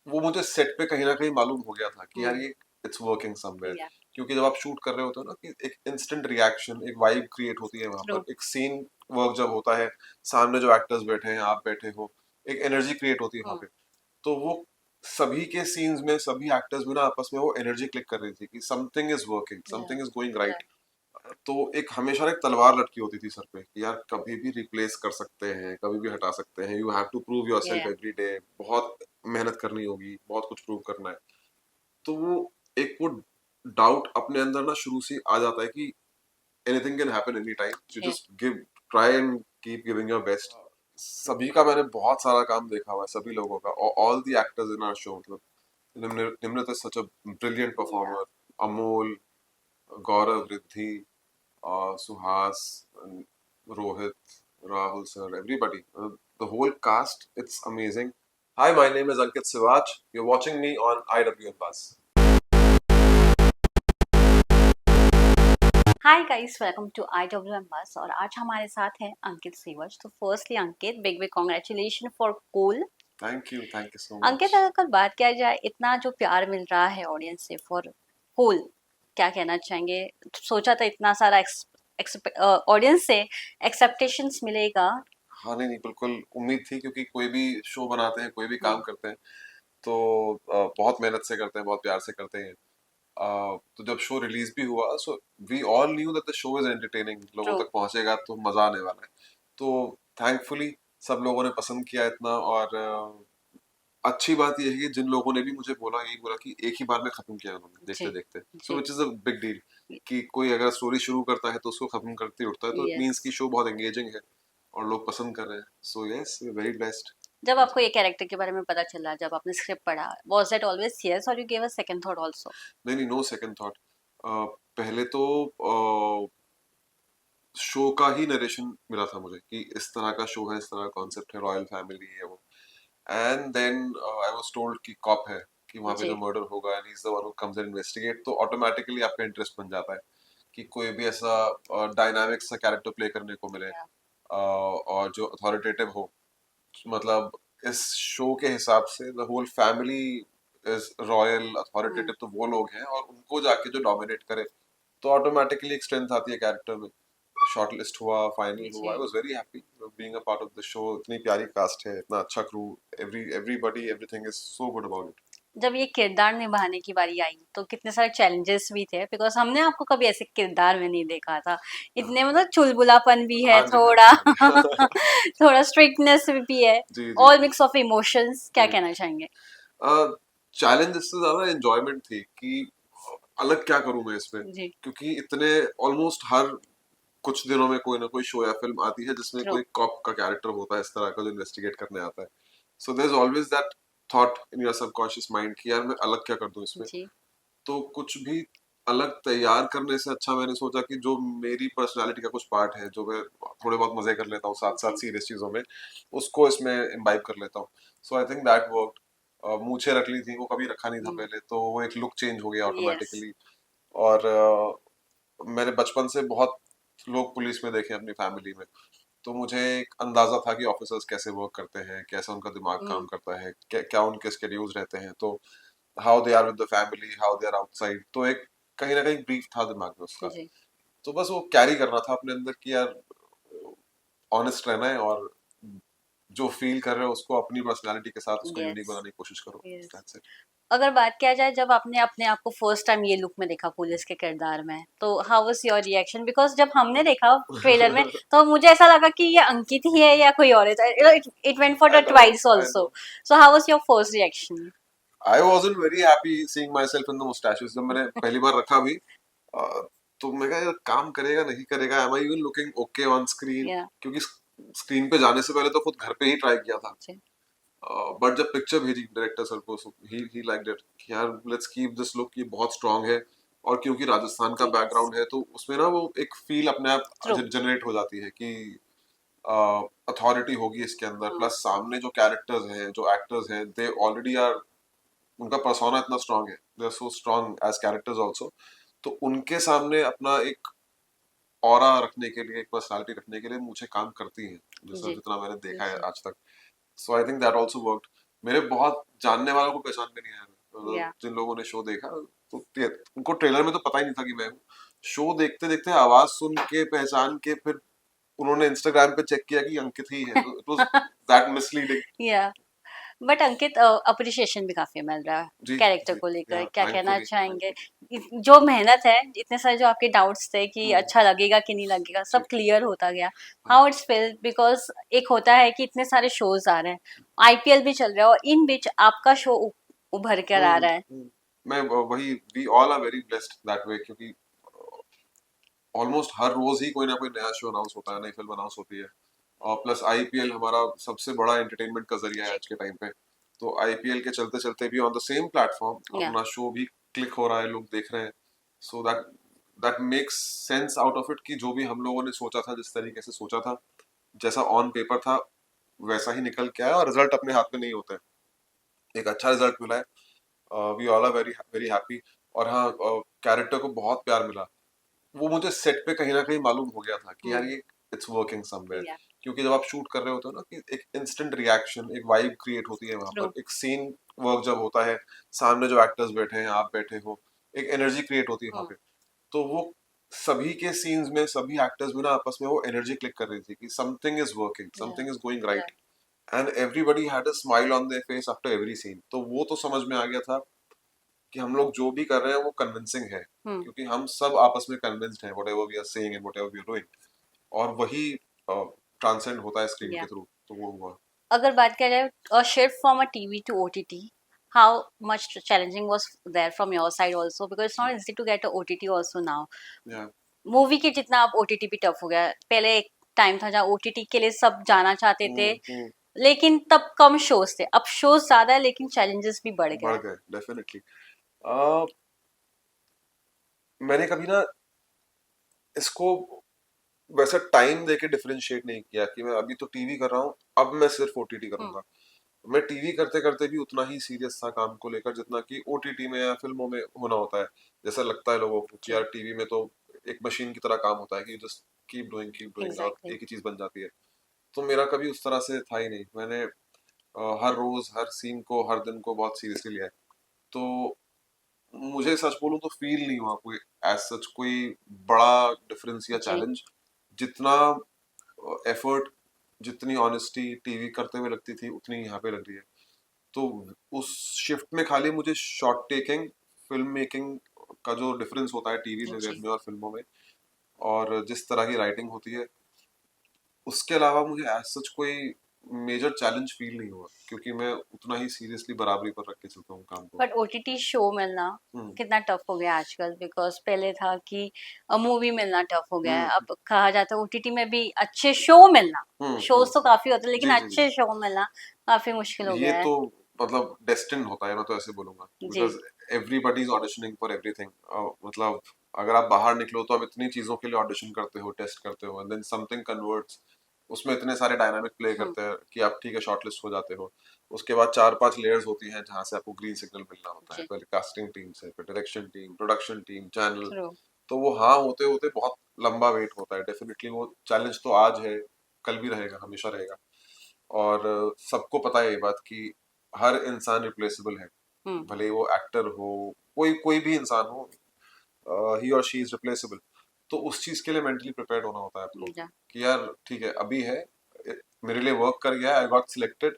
वो मुझे सेट पे कहीं ना कहीं मालूम हो गया था कि यार हम्म। ये इट्स वर्किंग समवेयर। या। क्योंकि जब आप शूट कर रहे होते हो ना कि एक इंस्टेंट रिएक्शन, एक वाइब क्रिएट होती है वहां ट्रू। पर, एक सीन वर्क जब होता है, सामने जो एक्टर्स बैठे हैं, आप बैठे हो, एक एनर्जी क्रिएट होती है वहां हम्म। पे। तो वो सभी के सीन्स में सभी एक्टर्स में ना आपस में वो एनर्जी क्लिक कर रही थी कि समथिंग इज वर्किंग, या। समथिंग इज गोइंग या। राइट। तो एक हमेशा ना एक तलवार लटकी होती थी सर पे कि यार कभी भी रिप्लेस कर सकते हैं, कभी भी हटा सकते हैं, you have to prove yourself या। एवरी डे, बहुत मेहनत करनी होगी, बहुत कुछ प्रूव करना है। तो वो एक वो डाउट अपने अंदर ना शुरू से आ जाता है कि anything can happen any time, you yeah. Just give, try and keep giving your best. सभी का मैंने बहुत सारा काम देखा हुआ है, सभी लोगों का, और all the actors in our show, मतलब Nimrat is such a brilliant yeah. Performer, Amol, Gaurav, Riddhi, Suhas, and Rohit, Rahul sir, everybody, the whole cast, it's amazing. Hi, my name is Ankit Siwaj. You're watching me on IWN Buzz. Hi guys, welcome to I W M Buzz. और आज हमारे साथ है अंकित सीवज। तो firstly Ankit, big big congratulation for cool. Thank you so Ankit, much. अगर बात किया जाए, इतना जो प्यार मिल रहा है ऑडियंस से फॉर कूल, क्या कहना चाहेंगे? सोचा था इतना सारा ऑडियंस से एक्सेप्टेशंस मिलेगा। हाँ, नहीं नहीं, बिल्कुल उम्मीद थी, क्योंकि कोई भी शो बनाते हैं, कोई भी काम हम्म। करते हैं, तो बहुत मेहनत से करते हैं, बहुत प्यार से करते हैं। तो जब शो रिलीज भी हुआ, so we all knew that the show is entertaining, लोगों ट्रू। तक पहुंचेगा तो मजा आने वाला है। तो थैंकफुली सब लोगों ने पसंद किया इतना, और अच्छी बात यह है कि जिन लोगों ने भी मुझे बोला, यही बोला कि एक ही बार में खत्म किया उन्होंने देखते जी। देखते, सो जी। Which is a big deal. कि कोई अगर स्टोरी शुरू करता है तो उसको खत्म करते ही उठता है, तो इट मीन्स यस। कि शो बहुत एंगेजिंग है और लोग पसंद कर रहे हैं। So yes, very blessed. जब आपको ये कैरेक्टर के बारे में पता चला, जब आपने स्क्रिप्ट पढ़ा, वाज दैट ऑलवेज यस और you gave a second thought also? नहीं नहीं, नो सेकंड थॉट। पहले तो शो का ही नरेशन मिला था मुझे कि इस तरह का शो है, इस तरह का कॉन्सेप्ट है, रॉयल फैमिली है वो। And then I was told कि कॉप है, कि वहां पे जो जी। मर्डर होगा and he is the one who comes and investigate, तो ऑटोमेटिकली आपका इंटरेस्ट बन जाता है कि कोई भी ऐसा डायनामिक सा कैरेक्टर प्ले करने को मिले, और जो अथॉरिटेटिव हो। मतलब इस शो के हिसाब से the whole family is royal hmm. Authoritative, तो वो लोग हैं, और उनको जाके जो डोमिनेट करे, तो ऑटोमेटिकली एक स्ट्रेंथ आती है कैरेक्टर में। शॉर्टलिस्ट हुआ, फाइनल हुआ, आई जी। Was very happy being a part of the show. इतनी प्यारी कास्ट है, इतना अच्छा crew, everybody, everything is so good about it. जब ये किरदार निभाने की बारी आई तो कितने सारे चैलेंजेस भी थे, बिकॉज हमने आपको कभी ऐसे किरदार में नहीं देखा था। इतने मतलब चुलबुलापन भी है हाँ जी, हाँ थोड़ा। जी, हाँ जी। थोड़ा स्ट्रिक्टनेस भी है। जी जी ऑल जी। मिक्स ऑफ इमोशंस, क्या कहना चाहेंगे? चैलेंज इससे ज्यादा एंजॉयमेंट थी कि अलग क्या करूं मैं इसमें, जी। क्योंकि इतने ऑलमोस्ट हर कुछ दिनों में कोई ना कोई शो या फिल्म आती है जिसमें ट्रू। कोई कॉप का कैरेक्टर होता है इस तरह का, जो इन्वेस्टिगेट करने आता है। So there is always that thought in your subconscious mind कि यार मैं अलग क्या कर दूं इसमें। जी। तो कुछ भी अलग तैयार करने से अच्छा मैंने सोचा कि जो मेरी पर्सनालिटी का कुछ पार्ट है, जो मैं थोड़े बहुत मजे कर लेता हूँ साथ साथ जी। सीरियस चीजों में, उसको इसमें इम्बाइब कर लेता हूँ। सो आई थिंक दैट वर्कड। मूछें रख ली थी, वो कभी रखा नहीं था हम्म। पहले, तो वो एक लुक चेंज हो गया यस। ऑटोमेटिकली। और मैंने बचपन से बहुत लोग पुलिस में देखे अपनी फैमिली में, तो मुझे एक अंदाजा था कि ऑफिसर्स कैसे वर्क करते हैं, कैसा उनका दिमाग काम हम्म। करता है, क्या उनके स्केड्यूल्स रहते हैं, तो how they are with the family, how they are outside, तो एक कहीं ना कहीं ब्रीफ था दिमाग में उसका। जी। तो बस वो कैरी करना था अपने अंदर कि यार ऑनेस्ट रहना है, और जो फील कर रहे हो उसको अपनी पर्सनालिटी के साथ उसको यूनिक यस। बनाने की कोशिश करो। यस। That's it. अगर बात किया जाए, जब आपने अपने आप को फर्स्ट टाइम ये लुक में देखा पुलिस के किरदार में, तो how was your reaction? Because जब हमने देखा ट्रेलर में, तो मुझे ऐसा लगा कि ये अंकित ही है या कोई और है। It went for I the no, twice I also. No. So how was your first reaction? I wasn't very happy seeing myself in the moustaches, जब मैंने पहली बार रखा भी, तो मैं कहा यार काम करेगा नहीं करेगा, am I even looking okay on screen, या। क्योंकि स्क्रीन पे जाने से पहले तो खुद घर पे ही ट्राई किया था। बट जब पिक्चर भेजी डायरेक्टर सर को, ही लाइक्ड इट कि यार लेट्स कीप दिस लुक, ये बहुत स्ट्रांग है। और क्योंकि राजस्थान का यस। बैकग्राउंड है, तो उसमें ना वो एक फील अपने आप ट्रू। जनरेट हो जाती है कि अथॉरिटी होगी इसके अंदर, प्लस सामने जो कैरेक्टर्स हैं, जो एक्टर्स हैं, दे ऑलरेडी आर, उनका पर्सोना इतना स्ट्रांग है, they are so strong as characters also. तो उनके सामने अपना एक ऑरा रखने के लिए, एक पर्सनालिटी रखने के लिए मुझे काम करती है, जैसा जी। जितना मैंने देखा है जी। आज तक। So I think that also worked. मेरे बहुत जानने वालों को पहचान में नहीं आया। या जिन लोगों ने शो देखा तो उनको ट्रेलर में तो पता ही नहीं था कि मैं हूँ। शो देखते देखते आवाज सुन के पहचान के फिर उन्होंने इंस्टाग्राम पे चेक किया कि अंकित ही है, तो इट वाज दैट मिसलीडिंग। या बट अंकित अप्रिशिएशन भी काफी मिल रहा है जी कैरेक्टर जी, को लेकर, या क्या कहना थैंकफुली चाहेंगे? थैंकफुली। जो मेहनत है, इतने सारे जो आपके डाउट्स थे कि हम्म, अच्छा लगेगा कि नहीं लगेगा, जी सब क्लियर होता गया। हाँ हाउ इट्स फील, बिकॉज एक होता है कि इतने सारे शोज आ रहे हैं, आईपीएल भी चल रहा है और इन बीच आपका शो उभर कर आ रहा है। मैं वही, we all are very blessed that way, क्योंकि ऑलमोस्ट हर रोज ही कोई ना कोई नया शो अनाउंस होता है, नई फिल्म अनाउंस होती है। और प्लस आईपीएल हमारा सबसे बड़ा एंटरटेनमेंट का जरिया है जी। आज के टाइम पे। तो आईपीएल के चलते चलते भी ऑन द सेम प्लेटफॉर्म या अपना शो भी क्लिक हो रहा है, लोग देख रहे हैं। So that that makes sense out of it, कि जो भी हम लोगों ने सोचा था, जिस तरीके से सोचा था, जैसा ऑन पेपर था वैसा ही निकल के आया। और रिजल्ट अपने हाथ में नहीं होता है, एक अच्छा रिजल्ट मिला है। We all are very very happy. और हाँ, कैरेक्टर को बहुत प्यार मिला। वो मुझे सेट पे कहीं ना कहीं मालूम हो गया था कि यार ये इट्स वर्किंग समवेयर। या क्योंकि जब आप शूट कर रहे होते हो ना, कि एक इंस्टेंट रिएक्शन, एक वाइब क्रिएट होती है वहां ट्रू। पर, एक सीन वर्क जब होता है, सामने जो एक्टर्स बैठे हैं, आप बैठे हो, एक एनर्जी क्रिएट होती है वहां पे। तो वो सभी के सीन्स में सभी एक्टर्स में ना आपस में वो एनर्जी क्लिक कर रही थी कि समथिंग इज वर्किंग, या something is going right. And everybody had a smile on their face after every scene. तो वो तो समझ में आ गया था कि हम लोग जो भी कर रहे हैं वो कन्विंसिंग है, हम्म। क्योंकि हम सब आपस में कन्विंस्ड हैं whatever we are saying and whatever we are doing. और वही ट्रांसेंड होता है स्क्रीन के या थ्रू। तो वो हुआ। अगर बात किया जाए shift from a TV to OTT, how much challenging was there from your side also, because it's not easy to get a OTT also now. या मूवी के जितना अब ओटीटी भी टफ हो गया है। पहले एक टाइम था जहाँ ओटीटी के लिए सब जाना चाहते थे, लेकिन तब कम शोज थे, अब शोज ज्यादा है लेकिन चैलेंजेस भी बढ़ गए बढ़ हैं। गए डेफिनेटली। मैंने कभी ना इसको वैसा टाइम देके डिफरेंशिएट नहीं किया कि मैं अभी तो टीवी कर रहा हूँ, अब मैं सिर्फ ओटीटी हम्म। करूंगा। मैं टीवी करते करते भी उतना ही सीरियस था काम को लेकर, जितना कि ओटीटी में या फिल्मों में होना होता है। जैसा लगता है लोगों को कि जी। यार टीवी में तो एक मशीन की तरह काम होता है कि जस्ट कीप डूइंग और एग्जैक्टली। एक ही चीज बन जाती है। तो मेरा कभी उस तरह से था ही नहीं। मैंने हर रोज हर सीन को हर दिन को बहुत सीरियसली लिया है। तो मुझे सच बोलूं तो फील नहीं हुआ कोई एज सच कोई बड़ा डिफरेंस या जी। चैलेंज। जितना एफर्ट, जितनी ऑनेस्टी टीवी करते हुए लगती थी, उतनी यहाँ पे लग रही है। तो उस शिफ्ट में खाली मुझे शॉट टेकिंग, फिल्म मेकिंग का जो डिफरेंस होता है टीवी जी। में और फिल्मों में, और जिस तरह की राइटिंग होती है, उसके अलावा मुझे एज सच कोई मेजर चैलेंज फील नहीं हुआ, क्योंकि मैं उतना ही सीरियसली बराबरी पर रख के चलता हूँ काम को। बट ओटीटी शो मिलना हम्म कितना टफ हो गया आजकल, बिकॉज पहले था कि मूवी मिलना टफ हो गया है, हम्म अब कहा जाता है ओटीटी में भी अच्छे शो मिलना, शोज तो काफी होते हैं लेकिन जी जी जी। अच्छे शो मिलना काफी मुश्किल हो ये गया है। तो मतलब डेस्टिन होता है, मैं तो ऐसे बोलूंगा, जी। Because everybody is auditioning for everything. मतलब अगर आप बाहर निकलो तो आप इतनी चीजों के लिए ऑडिशन करते हो, टेस्ट करते हो, एंड देन समथिंग कन्वर्ट्स। उसमें इतने सारे डायनामिक प्ले हम्म। करते हैं कि आप ठीक है शॉर्टलिस्ट हो जाते हो। उसके बाद 4-5 लेयर्स होती हैं जहाँ से आपको ग्रीन सिग्नल मिलना होता है। जी। पहले कास्टिंग टीम से, फिर direction team, production team, channel. True. तो वो हाँ होते होते बहुत लंबा वेट होता है। डेफिनेटली वो चैलेंज तो आज है, कल भी रहेगा, हमेशा रहेगा। और सबको पता है ये बात कि हर इंसान रिप्लेसेबल है। हम्म। भले ही वो एक्टर हो, कोई कोई भी इंसान हो, ही और शी इज रिप्लेसेबल। तो उस चीज के लिए मेंटली प्रिपेयर्ड होना होता है आपको, या कि यार ठीक है अभी है, मेरे लिए वर्क कर गया, आई गॉट सिलेक्टेड।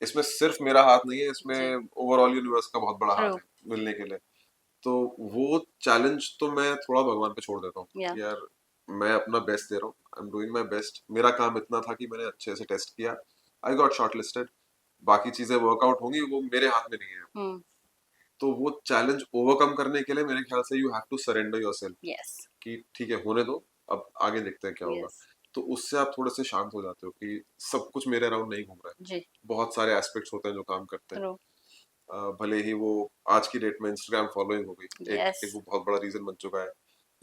इसमें सिर्फ मेरा हाथ नहीं है, जी। इसमें ओवरऑल यूनिवर्स का बहुत बड़ा ट्रू। हाथ है मिलने के लिए। तो वो चैलेंज तो मैं थोड़ा भगवान पे छोड़ देता हूँ या कि यार मैं अपना बेस्ट दे रहा हूँ, I am doing my best. मेरा काम इतना था कि मैंने अच्छे से टेस्ट किया, आई गॉट शॉर्ट लिस्टेड। बाकी चीजें वर्कआउट होंगी, वो मेरे हाथ में नहीं है। हम्म। तो वो चैलेंज ओवरकम करने के लिए मेरे ख्याल से you have to surrender yourself, yes. कि ठीक है होने दो, अब आगे देखते हैं क्या होगा। यस। तो उससे आप थोड़े से शांत हो जाते हो कि सब कुछ मेरे अराउंड नहीं घूम रहा है। जी। बहुत सारे एस्पेक्ट्स होते हैं जो काम करते हैं। ट्रू। भले ही वो आज की डेट में इंस्टाग्राम फॉलोइंग हो गई, यस। एक वो बहुत बड़ा रीजन बन चुका है।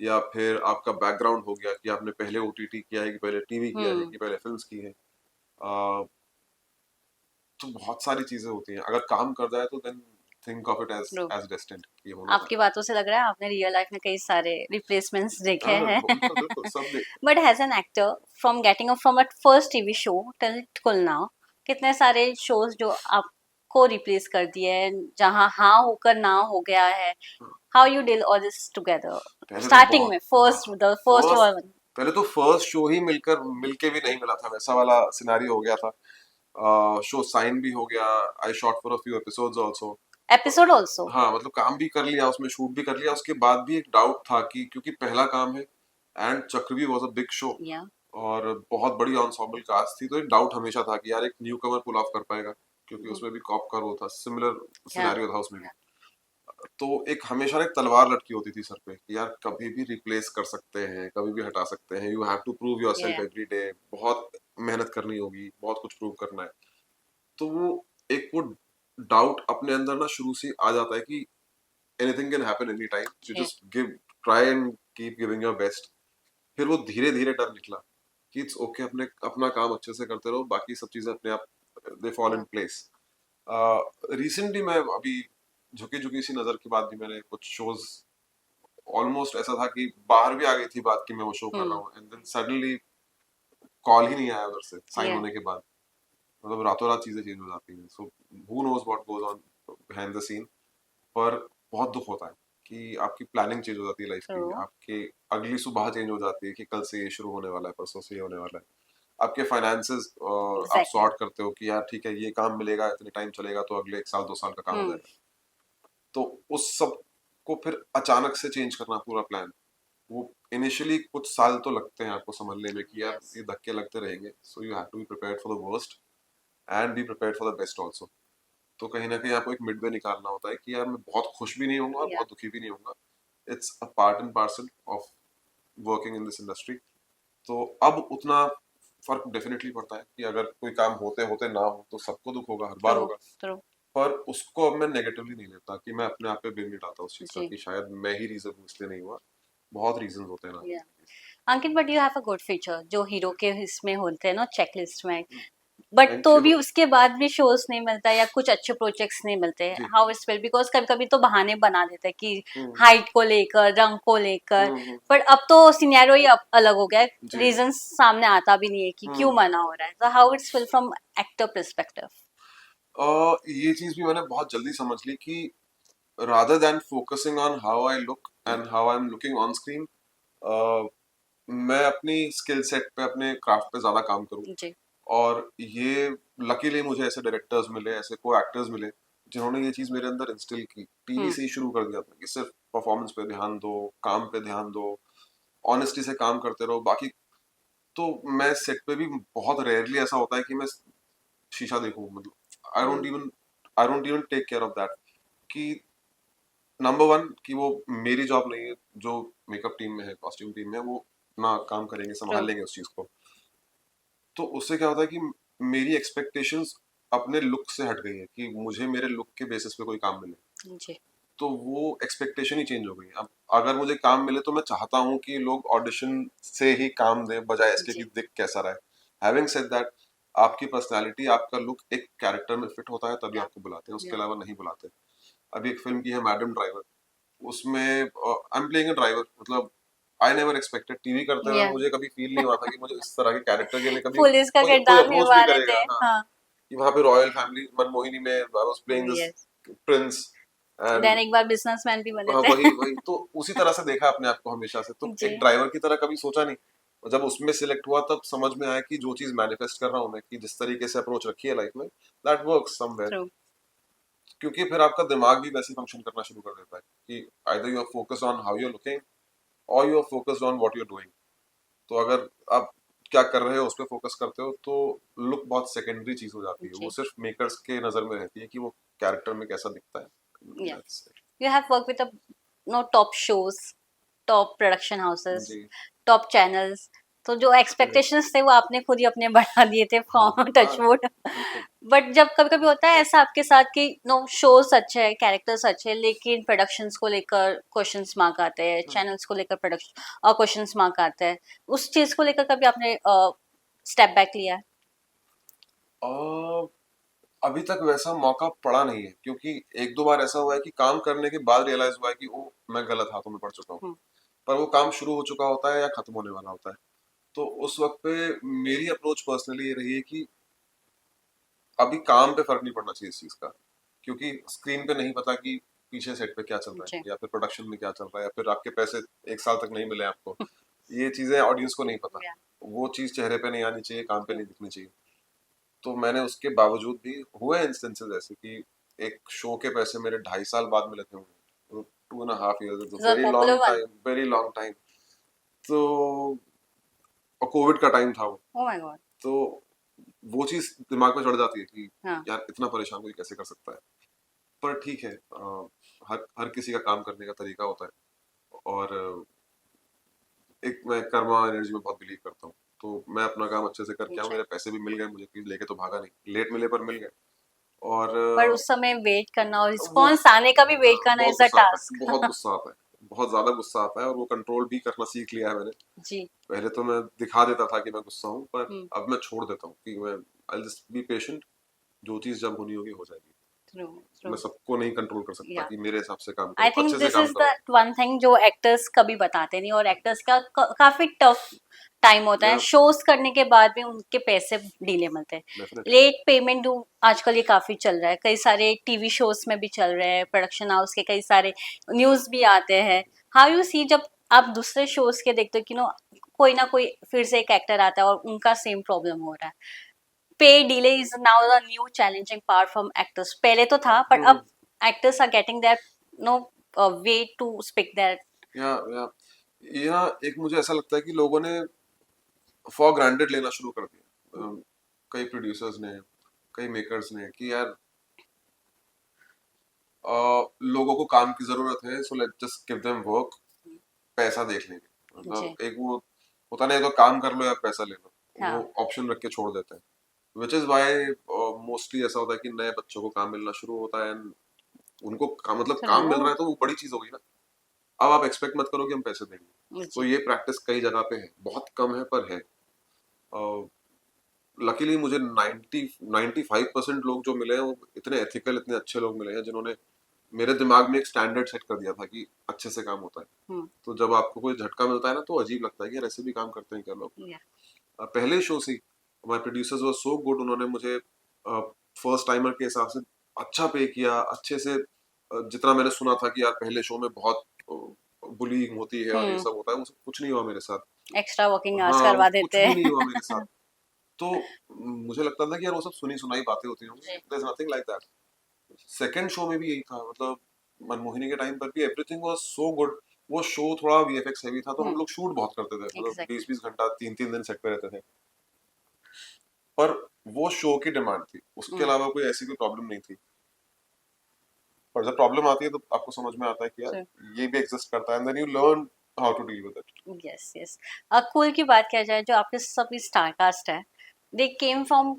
या फिर आपका बैकग्राउंड हो गया कि आपने पहले ओटीटी किया है कि पहले टीवी किया है हम्म। कि पहले फिल्म्स की है। तो बहुत सारी चीजें होती हैं, अगर काम कर जाए तो then think of it as true. As destined, ये होना था। आपकी बातों से लग रहा है आपने रियल लाइफ में कई सारे रिप्लेसमेंट्स देखे हाँ हैं। बिल्कुल बिल्कुल सब देख। But has an actor, from a first TV show till now, कितने सारे शोज जो आपको को रिप्लेस कर दिया है, जहाँ हाँ होकर ना हो गया है, how you deal all this together पहले तो स्टार्टिंग में, बहुत first the first first one पहले तो फर्स्ट शो ही मिलके भी नहीं मिला था, वैसा वाला सिनेरियो हो गया था। शो साइन भी हो गया, आई shot for a few episodes also. Episode also? हाँ मतलब काम भी कर लिया उसमें, शूट भी कर लिया, उसके बाद भी एक डाउट था कि क्योंकि पहला काम है and Chakravyuh was a big show yeah और बहुत बड़ी ensemble कास्ट थी, तो एक डाउट हमेशा था कि यार एक न्यू कमर पुल ऑफ कर पाएगा, क्योंकि उसमें भी कॉप का रोल था, सिमिलर या सिनेरियो था उसमें भी। तो एक हमेशा एक तलवार लटकी होती थी सर पे कि यार कभी भी रिप्लेस कर सकते हैं, कभी भी हटा सकते हैं, you have to prove yourself या एवरी डे, बहुत मेहनत करनी होगी, बहुत कुछ प्रूव करना है। तो वो डाउट अपने अंदर ना शुरू से आ जाता है कि anything can happen any time, you just give, try and keep giving your best. फिर वो धीरे धीरे डर निकला कि इट्स ओके, अपने अपना काम अच्छे से करते रहो, बाकी सब चीजें अपने आप they fall in place. Recently मैं अभी झुकी झुकी सी नजर के बाद भी मैंने कुछ शोज, ऑलमोस्ट ऐसा था कि बाहर भी आ गई थी बात कि मैं वो शो कर रहा हूँ, एंड देन सडनली कॉल ही नहीं आया उधर से साइन या होने के बाद। मतलब रातों रात चीजें चेंज हो जाती हैं, so who knows what goes on behind the scene. पर बहुत दुख होता है कि आपकी प्लानिंग चेंज हो जाती है लाइफ की, ट्रू आपके अगली सुबह चेंज हो जाती है कि कल से ये शुरू होने वाला है, परसों से ये होने वाला है। आपके फाइनेंसेस आप एग्जैक्टली। सॉर्ट करते हो कि यार ठीक है ये काम मिलेगा, इतने टाइम चलेगा, तो अगले 1 साल 2 साल का काम हो हम्म। जाएगा। तो उस सब को फिर अचानक से चेंज करना पूरा प्लान, वो इनिशियली कुछ साल तो लगते हैं आपको समझने में कि यार यस। ये धक्के लगते रहेंगे, so you have to be prepared for the worst and be prepared for the best also. तो कहीं ना कहीं आपको एक मिडवे निकालना होता है कि यार मैं बहुत खुश भी नहीं होऊंगा और या बहुत दुखी भी नहीं होऊंगा। It's a part and parcel of working in this industry. तो अब उतना फर्क डेफिनेटली पड़ता है कि अगर कोई काम होते होते ना हो तो सबको दुख होगा, हर बार ट्रू होगा। ट्रू। पर उसको अब मैं नेगेटिवली नहीं लेता कि मैं अपने आप पे ब्लेम नहीं डालता उस चीज का जी। कि शायद मैं ही रीजन हूँ इसलिए नहीं हुआ। बहुत रीजन होते हैं ना। Yeah Ankit, but you have a good feature जो हीरो के इसमें होते हैं ना, चेकलिस्ट में, बट थैंक तो यू। भी उसके बाद भी शोज नहीं मिलता या कुछ अच्छे प्रोजेक्ट्स नहीं मिलते। जी। हाउ इट्स फेल, बिकॉज कभी कभी तो बहाने बना देते हैं कि हम्म हाइट को लेकर, रंग को लेकर, हम्म। बट अब तो सिनेरियो ही अलग हो गया है, जी। रीजन सामने आता भी नहीं है कि क्यों हम्म। मना हो रहा है। तो how it's fell from actor perspective? ये चीज भी मैंने बहुत जल्दी समझ ली कि rather than focusing on how I look and how I'm looking on screen, मैं अपनी स्किल सेट पे, अपने क्राफ्ट पे ज्यादा काम करूँ। जी। और ये लकीली मुझे ऐसे डायरेक्टर्स मिले, ऐसे को एक्टर्स मिले जिन्होंने ये चीज मेरे अंदर इंस्टिल की, टीवी से ही शुरू कर दिया था कि सिर्फ परफॉर्मेंस पे ध्यान दो, काम पे ध्यान दो, ऑनेस्टी से काम करते रहो, बाकी तो मैं सेट पे भी बहुत रेयरली ऐसा होता है कि मैं शीशा देखूं, मतलब I don't even take care of that कि नंबर वन कि वो मेरी जॉब नहीं है, जो मेकअप टीम में है, कॉस्ट्यूम टीम में है, वो अपना काम करेंगे, ट्रू। संभाल लेंगे उस चीज को। तो उससे क्या होता है कि मेरी एक्सपेक्टेशंस अपने लुक से हट गई है कि मुझे मेरे लुक के बेसिस पे कोई काम मिले। जी। तो वो एक्सपेक्टेशन ही चेंज हो गई। अब अगर मुझे काम मिले तो मैं चाहता हूँ कि लोग ऑडिशन से ही काम दें, बजाय इसके कि जी। दिख कैसा रहा है। हैविंग सेड दैट, आपकी पर्सनालिटी, आपका लुक एक कैरेक्टर में फिट होता है तभी या आपको बुलाते हैं, उसके या अलावा नहीं बुलाते। अभी एक फिल्म की है मैडम ड्राइवर, उसमें I am playing a driver, मतलब आई नेवर एक्सपेक्टेड, टीवी करते हुए या मुझे कभी फील नहीं हुआ था कि मुझे इस तरह के कैरेक्टर के लिए कभी पुलिस का कोई किरदार अप्रोच भी निभा रहे करेगा। थे। हाँ, हाँ। कि वहां पे रॉयल फैमिली मनमोहिनी में I was playing this yes. Prince then and, एक बार बिजनेसमैन भी बने हाँ थे। वही वही, तो उसी तरह से देखा अपने आप को हमेशा से, तो जी। एक ड्राइवर की तरह कभी सोचा नहीं। और जब उसमें सिलेक्ट हुआ तब समझ में आया कि जो चीज मैनिफेस्ट कर रहा हूँ मैं, कि जिस तरीके से अप्रोच रखी है लाइफ में, दैट वर्क्स समवेयर। ट्रू। क्योंकि फिर आपका दिमाग भी वैसे फंक्शन करना शुरू कर देता है कि either you are focused on how you are looking और you are focused on what you are doing. तो अगर आप क्या कर रहे हो उस पर फोकस करते हो तो लुक बहुत सेकेंडरी चीज हो जाती है, वो जी। सिर्फ मेकर्स के नजर में रहती है कि वो कैरेक्टर में कैसा दिखता है। या That's it. You have work with no top shows, top production houses, जी। टॉप चैनल्स, तो जो एक्सपेक्टेशंस थे वो आपने खुद ही अपने बढ़ा दिए थे हाँ फ्रॉम हाँ टचवुड। बिल्कुल। बट जब कभी कभी होता है ऐसा आपके साथ कि नो शोज अच्छे हैं, कैरेक्टर्स अच्छे हैं, लेकिन प्रोडक्शंस को लेकर क्वेश्चंस मार्क आते हैं, चैनल्स को लेकर प्रोडक्शन और क्वेश्चंस मार्क आते हैं, उस चीज को लेकर कभी आपने स्टेप बैक लिया है? आ, अभी तक वैसा मौका पड़ा नहीं है, क्योंकि एक दो बार ऐसा हुआ है कि काम करने के बाद रियलाइज हुआ है कि ओ मैं गलत हाथों में पड़ चुका हूँ। हम्म। पर वो काम शुरू हो चुका होता है या खत्म होने वाला होता है। तो उस वक्त पे मेरी अप्रोच पर्सनली ये रही है कि अभी काम पे फर्क नहीं पड़ना चाहिए इस चीज का। क्योंकि स्क्रीन पे नहीं पता कि पीछे सेट पे क्या चल रहा जी है या फिर प्रोडक्शन में क्या चल रहा है या फिर आपके पैसे 1 साल तक नहीं मिले आपको, ये चीजें ऑडियंस को नहीं पता। या वो चीज चेहरे पे नहीं आनी चाहिए, काम पे नहीं दिखनी चाहिए। तो मैंने उसके बावजूद भी हुए इंस्टेंसेस ऐसे कि एक शो के पैसे मेरे 2.5 साल बाद मिले थे मुझे, 2.5 years, the very popular long one. Time, very long time. तो और कोविड का टाइम था वो, ओ माय गॉड। तो वो चीज दिमाग में चढ़ जाती है कि हाँ यार इतना परेशान कोई कैसे कर सकता है। पर ठीक है, हर हर किसी का काम करने का तरीका होता है। और एक मैं कर्मा एनर्जी में बहुत बिलीव करता हूँ। तो मैं अपना काम अच्छे से करके आऊँ, जी। मेरे पैसे भी मिल गए मुझे, कि लेके तो भागा नहीं, लेट मिले पर मिल गए। और पर उस समय वेट करना और वो रिस्पॉन्स आने का भी वेट करना बहुत इज अ गुस्सा आता है, बहुत टास्क। गुस्सा आता है, बहुत ज्यादा गुस्सा आता है, और वो कंट्रोल भी करना सीख लिया है मैंने। जी। पहले तो मैं दिखा देता था कि मैं गुस्सा हूँ, पर हम्म। अब मैं छोड़ देता हूँ कि मैं आई जस्ट बी पेशेंट, जो चीज जब होनी होगी हो जाएगी। True true. मैं सबको नहीं कंट्रोल कर सकता या कि मेरे हिसाब से काम आई करो, थिंक अच्छे से दिस काम इज द करो। वन थिंग जो एक्टर्स कभी बताते नहीं, और एक्टर्स का काफी टफ टाइम होता है, या शोज करने के बाद भी उनके पैसे डीले मिलते हैं। डेफिनेटली। लेट पेमेंट ड्यू आजकल ये काफी चल रहा है, कई सारे टीवी शोज में भी चल रहे हैं, प्रोडक्शन हाउस के कई सारे न्यूज भी आते हैं। हाउ यू सी जब आप दूसरे शोज के देखते हो कि नो कोई ना कोई फिर से एक एक्टर आता है और उनका सेम प्रॉब्लम हो रहा है, पे delay is now the new challenging part from actors, पहले तो था बट अब actors are getting their no way to speak their। या ये ना, एक मुझे ऐसा लगता है कि लोगों ने फॉर ग्रांटेड लेना शुरू कर दिया, कई प्रोड्यूसर्स ने, कई मेकर्स ने, कि यार लोगों को काम की जरूरत है, so let just give them work, पैसा देख लेंगे। जी। मतलब एक वो होता नहीं, तो काम कर लो या पैसा ले लो, वो हाँ। ऑप्शन रख के छोड़ देते हैं। विच इज वाई मोस्टली ऐसा होता है कि नए बच्चों को काम मिलना शुरू होता है, and उनको मतलब काम मिल ट्रू। रहा है तो वो बड़ी चीज हो गई ना। अब आप एक्सपेक्ट मत करो कि हम पैसे देंगे। तो जी। ये प्रैक्टिस कई जगह पे है, बहुत कम है पर है। लकीली मुझे 95% लोग जो मिले हैं वो इतने एथिकल, इतने अच्छे लोग मिले हैं, जिन्होंने मेरे दिमाग में एक स्टैंडर्ड सेट कर दिया था कि अच्छे से काम होता है। हम्म। तो जब आपको कोई झटका मिलता है ना, तो अजीब लगता है कि यार ऐसे भी काम करते हैं क्या लोग। या। पहले शो से my producers were so good, उन्होंने मुझे फर्स्ट टाइमर के हिसाब से अच्छा पे किया, अच्छे से। जितना मैंने सुना था कि यार पहले शो में बहुत बुलिंग होती है और ये हम्म। सब होता है, वो सब कुछ नहीं हुआ मेरे साथ। एक्स्ट्रा वर्किंग आवर्स हाँ, वो करवा कुछ देते भी नहीं हुआ हैं। मेरे साथ। तो मुझे लगता था कि यार वो सब सुनी सुनाई बातें होती होंगी, जी। There is nothing like that. Second show में भी यही था, मतलब मनमोहिनी के टाइम पर भी एवरीथिंग वाज सो गुड। वो शो थोड़ा वीएफएक्स हेवी था, तो हम हम्म। लोग शूट बहुत करते थे, मतलब बीस एग्जैक्टली। बीस घंटा 3-3 दिन सेट पे रहते थे। पर वो शो की डिमांड थी, उसके हम्म। अलावा कोई ऐसी कोई प्रॉब्लम नहीं थी। पर जब प्रॉब्लम आती है तो आपको समझ में आता है कि यार ये भी एग्जिस्ट करता है, and then you learn how to deal with it. Yes yes. Cool की बात किया जाए, जो आपके सभी स्टारकास्ट है, दे केम फ्रॉम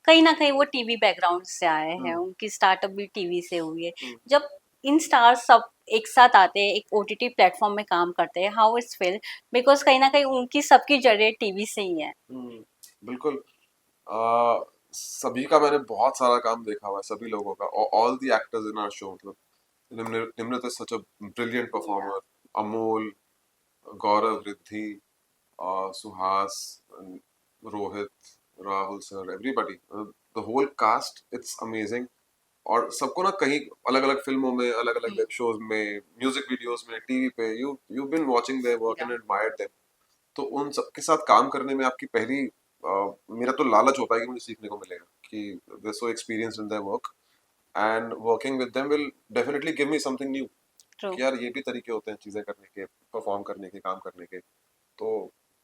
कहीं ना कहीं वो टीवी बैकग्राउंड से आए हैं, हम्म। उनकी स्टार्टअप भी टीवी से हुई है। हम्म। जब इन स्टार्स सब एक साथ आते हैं, एक ओटीटी प्लेटफॉर्म में काम करते हैं, हाउ इट्स फील, बिकॉज कहीं ना कहीं उनकी सबकी जड़ें टीवी से ही है। हम्म। बिल्कुल। आ, सभी का मैंने बहुत सारा काम देखा हुआ है, सभी लोगों का, all the actors in our show. मतलब Nimrat is such a brilliant yeah. Performer, Amol, Gaurav, Riddhi, Suhas, Rohit, Rahul sir, everybody, the whole cast, it's amazing. और सबको ना कहीं अलग अलग फिल्मों में, अलग अलग वेब शोज में, म्यूजिक वीडियोस में, टीवी पे, you been watching their work yeah. And admired them. तो उन सबके साथ काम करने में आपकी पहली मेरा तो लालच होता है कि मुझे सीखने को मिलेगा कि they so experienced in their work, and working with them will definitely give me something new, true. कि यार ये भी तरीके होते हैं चीजें करने के, परफॉर्म करने के, काम करने के। तो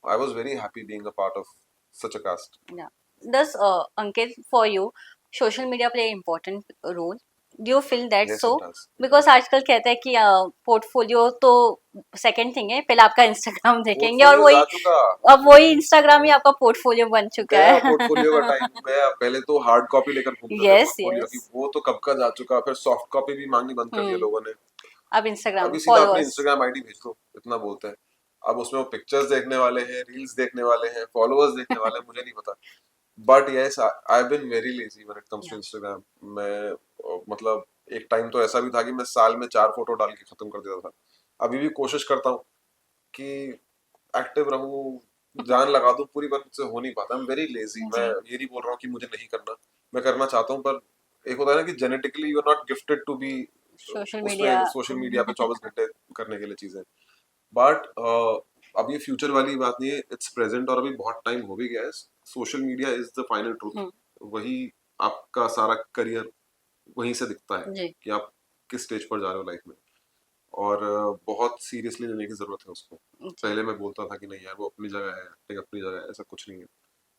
I was very happy being a part of such a cast. Yeah. Does Ankit, for you social media play important role, do you feel that yes so? It does, it because does. आजकल कहते हैं कि portfolio तो second thing है, पहले आपका Instagram देखेंगे, और पोर्टफोलियो जा वही चुका, अब वही इंस्टाग्राम ही आपका पोर्टफोलियो बन चुका गया है। पोर्टफोलियो का टाइम, गया। पहले तो हार्ड कॉपी लेकर घूमते थे यस पोर्टफोलियो की, यस। वो तो कब का जा चुका। फिर सॉफ्ट कॉपी भी मांगनी बंद कर दिया हम्म। लोगों ने। अब इंस्टाग्राम अभी सीधा अपने फॉलोअर्स। इंस्टाग्राम आईडी भेज दो, इतना बोलते हैं। अब उसमें वो पिक्चर्स देखने वाले हैं, रील्स देखने वाले हैं, फॉलोअर्स देखने वाले हैं, मुझे नहीं पता। But yes, I have been very lazy when it comes to या। इंस्टाग्राम। मैं मतलब एक टाइम तो ऐसा भी था कि मैं साल में 4 फोटो डाल के खत्म कर देता था। अभी भी कोशिश करता हूँ कि एक्टिव रहूं, जान लगा दूं पूरी, बार मुझसे हो नहीं पाता। I am very lazy. मैं जी। ये नहीं बोल रहा हूँ कि मुझे नहीं करना, मैं करना चाहता हूँ, पर एक होता है ना कि genetically you are not gifted to be social उस पे मीडिया। सोशल मीडिया पे 24 घंटे करने के लिए चीजें, बट अब ये फ्यूचर वाली बात नहीं है, इट्स प्रेजेंट और अभी बहुत टाइम हो भी गया है। Social media is the final truth. वही आपका सारा करियर वहीं से दिखता है जी। कि आप किस स्टेज पर जा रहे हो लाइफ में, और बहुत सीरियसली लेने की जरूरत है उसको। जी। पहले मैं बोलता था कि नहीं यार वो अपनी जगह है, एक्टिंग अपनी जगह है, ऐसा कुछ नहीं है।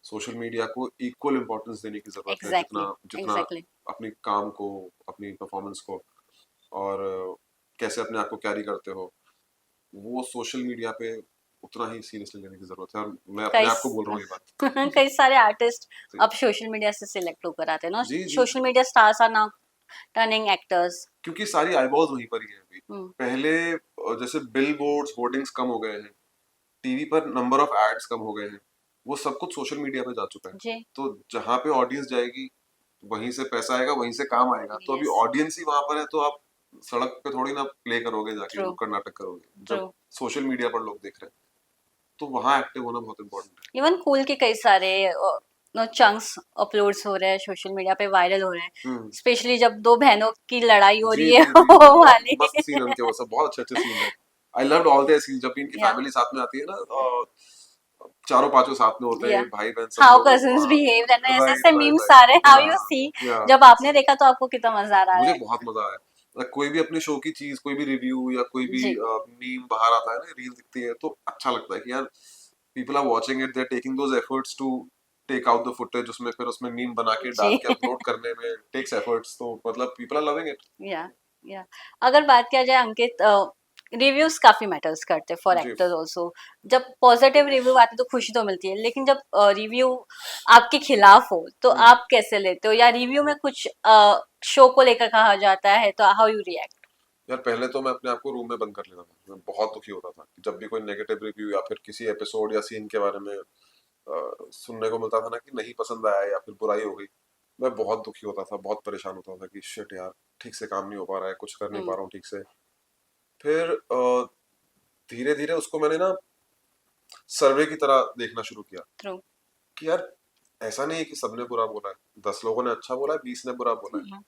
सोशल मीडिया को इक्वल इम्पोर्टेंस देने की जरूरत है एग्जैक्टली। जितना जितना एग्जैक्टली। अपनी काम को, अपनी परफॉर्मेंस को, और कैसे अपने आप को कैरी करते हो, वो सोशल मीडिया पे उतना ही सीरियसली लेने की जरूरत है। और मैं अपने कई आप को बोल रहा हूँ ये बात। कई सारे आर्टिस्ट जी अब सोशल मीडिया से सिलेक्ट होकर आते हैं ना। जी जी। Social media stars are now turning actors. क्योंकि सारी आईबॉल्स वहीं पर ही है अभी। हम्म। पहले जैसे बिल बोर्ड्स होर्डिंग्स कम हो गए हैं, टीवी पर नंबर ऑफ एड्स कम हो गए हैं, वो सब कुछ सोशल मीडिया पे जा चुका है। जी। तो जहाँ पे ऑडियंस जाएगी वहीं से पैसा आएगा, वहीं से काम आएगा। तो अभी यस। ऑडियंस ही वहां पर है, तो आप सड़क पे थोड़ी ना प्ले करोगे जाके, ट्रू। नुक्कड़ नाटक करोगे ट्रू। जब सोशल मीडिया पर लोग देख रहे हैं। तो वहाँ एक्टिव होना बहुत इंपॉर्टेंट इवन कूल के कई सारे नो चंक्स अपलोड्स हो रहे हैं सोशल मीडिया पे, वायरल हो रहे हैं। है। स्पेशली जब दो बहनों की लड़ाई हो जी रही है जी जी जी, वो बहुत वाली। मस्त सीन है उनके, वो सब बहुत अच्छे अच्छे सीन है। I loved all their scene, जब भी इनकी या। फैमिली साथ में आती है ना, चारों पांचों साथ में होते या। हैं, भाई बहन सब हाउ लोग। कजिन्स बिहेव, ऐसे राइट ऐसे राइट मीम्स राइट। आ रहे हैं, हाउ या यू सी। या जब आपने देखा तो आपको कितना मजा आ रहा मुझे है। बहुत मजा आया। कोई भी अपने शो की चीज, कोई भी रिव्यू या कोई भी जी। मीम बाहर आता है ना, रील दिखती है, तो अच्छा लगता है कि यार people are watching it, they are taking those efforts to take out the footage, उसमें फिर उसमें मीम बना के डाल जी। के अपलोड करने में टेक्स एफर्ट्स, तो मतलब पीपल आर लविंग इट। या। या। अगर बात किया जाए अंकित, रिव्यूज काफी मैटर्स करते हैं फॉर जी एक्टर्स ऑल्सो। जब पॉजिटिव रिव्यू आते तो खुशी तो मिलती है, लेकिन जब रिव्यू आपके खिलाफ हो तो हम्म। आप कैसे लेते हो, या रिव्यू में कुछ शो को लेकर कहा जाता है तो हाउ यू रिएक्ट। यार पहले तो मैं अपने आप को रूम में बंद कर लेता था, मैं बहुत दुखी होता था कि जब भी कोई नेगेटिव रिव्यू या फिर किसी एपिसोड या सीन के बारे में सुनने को मिलता था ना कि नहीं पसंद आया या फिर बुराई हो गई, मैं बहुत दुखी होता था, बहुत परेशान होता था कि शिट यार, ठीक से काम नहीं हो पा रहा है, कुछ कर नहीं पा हम्म। रहा हूँ ठीक से। फिर धीरे धीरे उसको मैंने ना सर्वे की तरह देखना शुरू किया ट्रू। कि यार ऐसा नहीं है कि सबने बुरा बोला है, 10 लोगों ने अच्छा बोला है, 20 ने बुरा बोला है।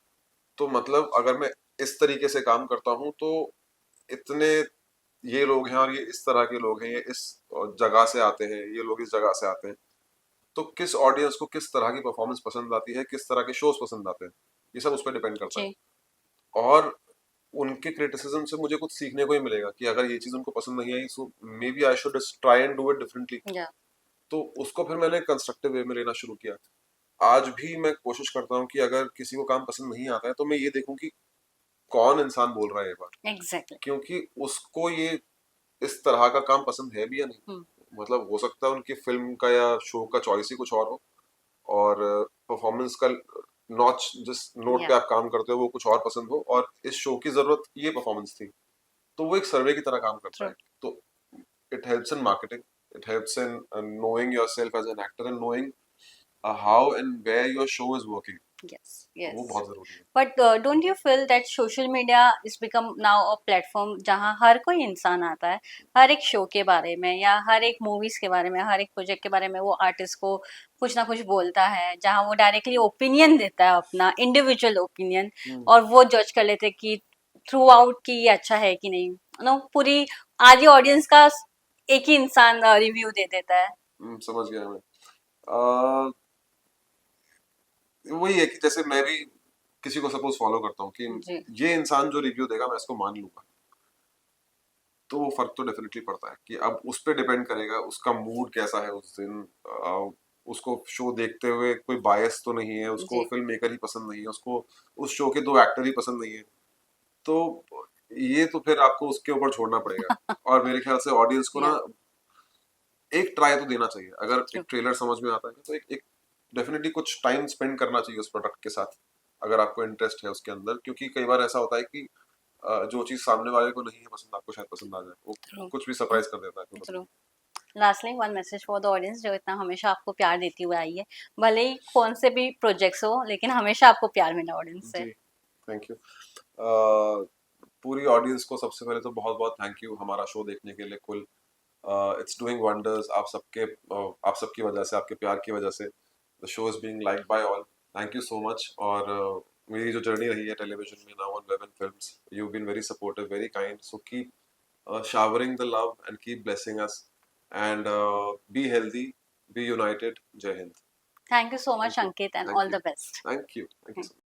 तो मतलब अगर मैं इस तरीके से काम करता हूँ तो इतने ये लोग हैं और ये इस तरह के लोग हैं, ये इस जगह से आते हैं, ये लोग इस जगह से आते हैं, तो किस ऑडियंस को किस तरह की परफॉर्मेंस पसंद आती है, किस तरह के शोज पसंद आते हैं, ये सब उस पर डिपेंड करता है। जी। और उनके क्रिटिसिज्म से मुझे कुछ सीखने को ही मिलेगा कि अगर ये चीज उनको पसंद नहीं आई, so maybe I should try and do it differently. Yeah. तो उसको फिर मैंने कंस्ट्रक्टिव वे में लेना शुरू किया। आज भी मैं कोशिश करता हूँ कि अगर किसी को काम पसंद नहीं आता है तो मैं ये देखूं कि कौन इंसान बोल रहा है ये बात, एग्जैक्टली। क्योंकि उसको ये इस तरह का काम पसंद है भी या नहीं। मतलब हो सकता है उनकी फिल्म का या शो का चॉइस ही कुछ और हो, और परफॉर्मेंस का नॉच जिस नोट या। पे आप काम करते हो वो कुछ और पसंद हो, और इस शो की जरूरत ये परफॉर्मेंस थी। तो वो एक सर्वे की तरह काम करता ट्रू। है। तो it helps in marketing, it helps in knowing yourself as an actor and knowing how and where your show is working. Yes. वो यस। बहुत जरूरी है। But don't you feel that social media is become now a platform जहाँ हर कोई इंसान आता है, हर एक शो के बारे में या हर एक मूवीज के बारे में, हर एक प्रोजेक्ट के बारे में वो आर्टिस्ट को कुछ ना कुछ बोलता है, जहाँ वो डायरेक्टली ओपिनियन देता है, अपना इंडिविजुअल ओपिनियन, और वो जज कर लेते हैं कि थ्रू आउट कि ये अच्छा है कि नहीं। नो पूरी आधी ऑडियंस का एक ही इंसान रिव्यू दे देता है। समझ गया मैं। अ, वही है कि जैसे मैं भी किसी को सपोज फॉलो करता हूँ कि जी। ये इंसान जो रिव्यू देगा मैं इसको मान लूंगा, तो वो फर्क तो डेफिनेटली पड़ता है कि अब उस पर डिपेंड करेगा उसका मूड कैसा है उस दिन। उसको शो देखते हुए कोई बायस तो नहीं है, उसको जी। फिल्म मेकर ही पसंद नहीं है, उसको उस शो के दो एक्टर ही पसंद नहीं है। तो ये तो फिर आपको उसके ऊपर छोड़ना पड़ेगा। और मेरे ख्याल से ऑडियंस को या। ना एक ट्राई तो देना चाहिए। अगर ट्रू। एक ट्रेलर समझ में आता है तो एक डेफिनेटली कुछ टाइम स्पेंड करना चाहिए उस प्रोडक्ट के साथ, अगर आपको इंटरेस्ट है उसके अंदर। क्योंकि कई बार ऐसा होता है कि जो चीज सामने वाले को नहीं है पसंद, आपको शायद पसंद आ जाए, वो ट्रू। कुछ भी सरप्राइज कर देता है फिर ट्रू। मतलब। Lastly one message for the audience जो इतना हमेशा आपको प्यार देती हुई आई है, भले ही कौन से भी प्रोजेक्ट्स हो, लेकिन हमेशा आपको प्यार मिला ऑडियंस से। जी थैंक यू। पूरी ऑडियंस को सबसे पहले तो बहुत बहुत थैंक यू हमारा शो देखने के लिए। कुल इट्स डूइंग वंडर्स, आप सबकी वजह से, आपके प्यार की वजह से the show is being liked by all. Thank you so much. और मेरी जो जर्नी रही है टेलीविजन में now on web and films, you been very supportive, very kind, so keep showering the love and keep blessing us, and be healthy, be united. Jai Hind. Thank you so much, Thank you. Ankit, and Thank all you. the best. Thank you. Thank you so much.